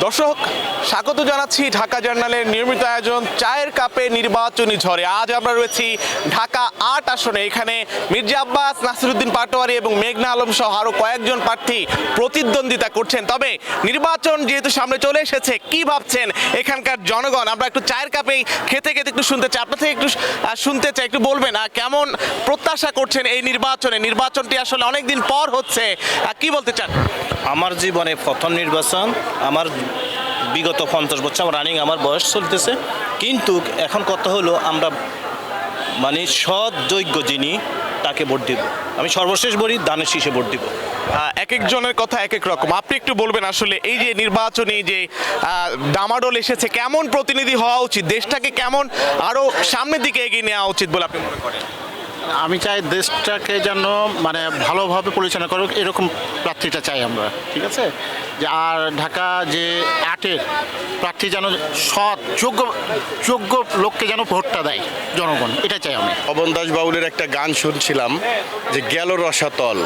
দর্শক স্বাগত জানাচ্ছি ঢাকা জার্নালের নিয়মিত আয়োজন চায়ের কাপে নির্বাচনী ঝড়ে। আজ আমরা রয়েছি ঢাকা ৮ আসনে। এখানে মির্জা আব্বাস, নাসিরউদ্দিন পাটোয়ারি এবং মেঘনা আলম সহ আরও কয়েকজন প্রার্থী প্রতিদ্বন্দ্বিতা করছেন। তবে নির্বাচন যেহেতু সামনে চলে এসেছে, কি ভাবছেন এখানকার জনগণ? আমরা একটু চায়ের কাপেই খেতে খেতে একটু শুনতে চাই, আপনার থেকে একটু শুনতে চাই। একটু বলবেন কেমন প্রত্যাশা করছেন এই নির্বাচনটি আসলে অনেকদিন পর হচ্ছে, কি বলতে চান? আমার জীবনে প্রথম নির্বাচন। আমার বিগত 50 বছর রানিং আমার বয়স চলতেছে, কিন্তু এখন কথা হলো আমরা সৎ যোগ্য যিনি তাকে ভোট দিব। আমি সর্বশেষ বলি ধানের শীষে ভোট দিব। এক একজনের কথা এক এক রকম। আপনি একটু বলবেন আসলে এই যে নির্বাচনী যে ডামাডোল এসেছে, কেমন প্রতিনিধি হওয়া উচিত, দেশটাকে কেমন আরো সামনের দিকে এগিয়ে নেওয়া উচিত বলে আপনি মনে করেন? আমি চাই দেশটাকে যেন ভালোভাবে পরিচালনা করুক, এরকম প্রার্থীটা চাই আমরা, ঠিক আছে? যে আর ঢাকা যে ৮-এর প্রার্থী যেন সৎ যোগ্য লোককে যেন ভোটটা দেয় জনগণ, এটা চাই আমি। পবন দাস বাউলের একটা গান শুনছিলাম যে গেল রসাতল।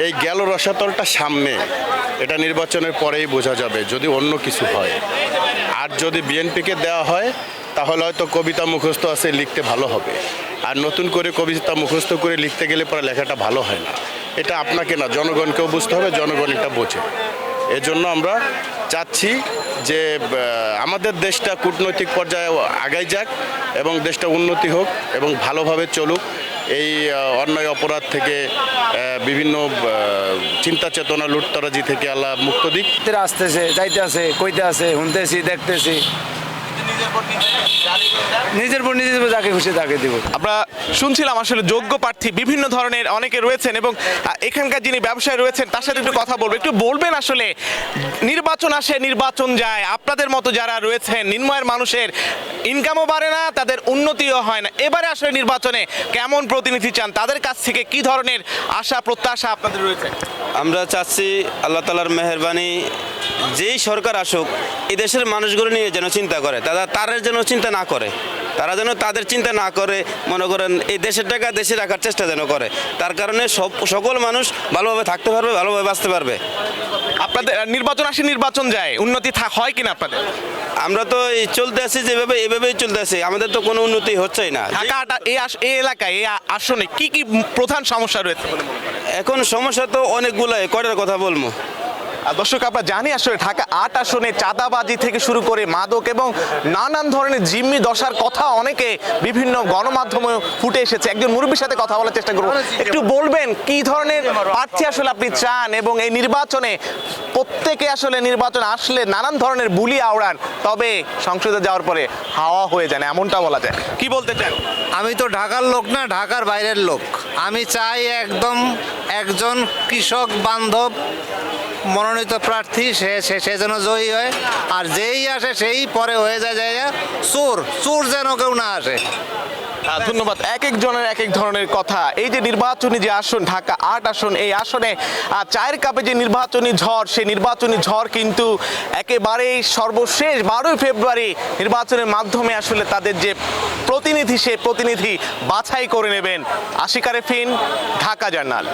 এই গেল রসাতলটা সামনে, এটা নির্বাচনের পরেই বোঝা যাবে যদি অন্য কিছু হয়। আর যদি বিএনপিকে দেওয়া হয় তাহলে হয়তো কবিতা মুখস্থ আছে, লিখতে ভালো হবে। আর নতুন করে কবিতা মুখস্থ করে লিখতে গেলে পরে লেখাটা ভালো হয় না। এটা আপনাকে না, জনগণকেও বুঝতে হবে, জনগণ এটা বোঝে। এজন্য আমরা চাচ্ছি যে আমাদের দেশটা কূটনৈতিক পর্যায়ে আগাই যাক এবং দেশটা উন্নতি হোক এবং ভালোভাবে চলুক। এই অন্যায় অপরাধ থেকে, বিভিন্ন চিন্তা চেতনা লুটতরাজি থেকে আল্লাহ মুক্ত দিক। আসতেছে, যাইতেছে, কইতে আছে, শুনতেছি, দেখতেছি, নিজের পর নিজে যাকে খুশি তাকে দিব। আমরা শুনছিলাম আসলে যোগ্য প্রার্থী বিভিন্ন ধরনের অনেকে রয়েছেন এবং এখানকার যিনি ব্যবসায়ী রয়েছেন তার সাথে একটু কথা বলবো। একটু বলবেন আসলে নির্বাচন আসে, নির্বাচন যায়, আপনাদের মতো যারা রয়েছেন নিম্নয়ের মানুষের ইনকামও বাড়ে না, তাদের উন্নতিও হয় না। এবারে আসলে নির্বাচনে কেমন প্রতিনিধি চান, তাদের কাছ থেকে কি ধরনের আশা প্রত্যাশা আপনাদের রয়েছে? আমরা চাচ্ছি আল্লাহ তাআলার মেহেরবানি, যেই সরকার আসুক এই দেশের মানুষগুলো নিয়ে যেন চিন্তা করে, তারা যেন চিন্তা না করে, তারা যেন তাদের চিন্তা না করে, মনে করেন এই দেশের টাকা দেশে রাখার চেষ্টা যেন করে। তার কারণে সকল মানুষ ভালোভাবে থাকতে পারবে, ভালোভাবে বাঁচতে পারবে। আপনাদের নির্বাচন আসে, নির্বাচন যায়, উন্নতি হয় কিনা আপনাদের? আমরা তো এই চলতে আছি যেভাবে, এভাবেই চলতে আছি, আমাদের তো কোনো উন্নতি হচ্ছেই না। ঢাকা এই এলাকায় এই আসনে কি কি প্রধান সমস্যা রয়েছে? এখন সমস্যা তো অনেকগুলাই, কয়টার কথা বলবো। দর্শক আমরা জানি আসলে ঢাকা ৮ আসনে চাঁদাবাজি থেকে শুরু করে মাদক এবং নানান ধরনের জিম্মি দশার কথা অনেকে বিভিন্ন গণমাধ্যমে ফুটে এসেছে। একজন মুরব্বীর সাথে কথা বলার চেষ্টা করব। একটু বলবেন কি ধরনের প্রার্থী আসলে আপনি চান এবং এই নির্বাচনে প্রত্যেকে আসলে নির্বাচন আসলে নানান ধরনের বুলি আওড়ান, তবে সংসদে যাওয়ার পরে হাওয়া হয়ে যায় না, এমনটা বলা যায়। কি বলতে চান? আমি তো ঢাকার লোক না, ঢাকার বাইরের লোক। আমি চাই একজন কৃষক বান্ধব মনোনীত প্রার্থী, সে যেন জয়ী হয়। আর যেই আসে সেই পরে হয়ে যায় চোর যেন কেউ না আসে। ধন্যবাদ। এক একজনের এক এক ধরনের কথা। এই যে নির্বাচনী যে আসন ঢাকা ৮ আসন, এই আসনে চায়ের কাপে যে নির্বাচনী ঝড়, সেই নির্বাচনী ঝড় কিন্তু একেবারেই সর্বশেষ 12ই ফেব্রুয়ারি নির্বাচনের মাধ্যমে আসলে তাদের যে প্রতিনিধি, সে প্রতিনিধি বাছাই করে নেবেন। আশিক আরেফিন, ঢাকা জার্নাল।